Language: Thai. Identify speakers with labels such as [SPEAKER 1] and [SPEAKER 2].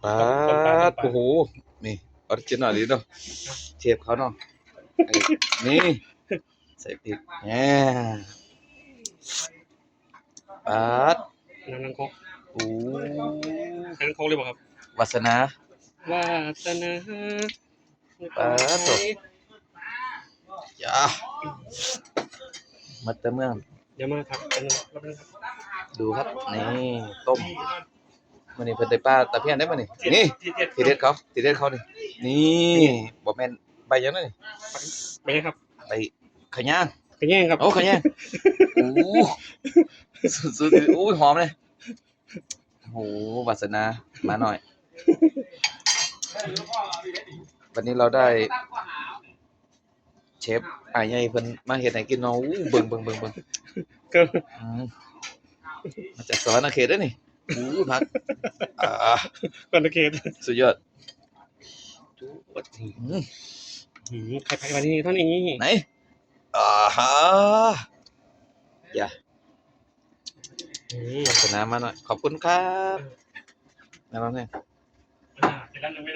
[SPEAKER 1] ปาดโอ้โหนี่ออริจินอลดีเนาะเชฟเขาเนาะไอ้นี่ใส่พริกแหมปาด
[SPEAKER 2] นังคก
[SPEAKER 1] โอ้
[SPEAKER 2] นังคกเลยบ่ครับ
[SPEAKER 1] วาสนาว
[SPEAKER 2] าสนา
[SPEAKER 1] ปาดโตยามาแต่เมือง
[SPEAKER 2] เดี๋ยวมาครับอันนึงครับนึงครับ
[SPEAKER 1] ดูครับนี่ต้มมื้อนี้เพิ่นได้ปลาตะเพียนได้บ่นี่นี่
[SPEAKER 2] ที่เด็ด
[SPEAKER 1] ทีเด็ดเขานี่บ่แม่นใบหยังนั่นนี่
[SPEAKER 2] ไปไหนครับ
[SPEAKER 1] ใบขะย่าง
[SPEAKER 2] กระแยงครับ
[SPEAKER 1] โอ้ขะย่างโอ้สุดๆโอ้ยหอมเลยโอ้โหวาสนามาหน่อย วันนี้เราได้เชฟอ้ายใหญ่เพิ่นมาเฮ็ดให้กินเนาะอู้เบิ่ง
[SPEAKER 2] ก็
[SPEAKER 1] อืมมาจากสวรรณเขตเด้อนี่อู้ผักอ่า
[SPEAKER 2] ก่อนตะเกียบ
[SPEAKER 1] สุดยอด
[SPEAKER 2] ไข่ไผ่วันนี้เท่านี้
[SPEAKER 1] ไหนอ่าฮะอย่าวาสนามาหน่อยขอบคุณครับแม่น้องเนี่ย
[SPEAKER 2] เป็นร้านหนึ่งเมนู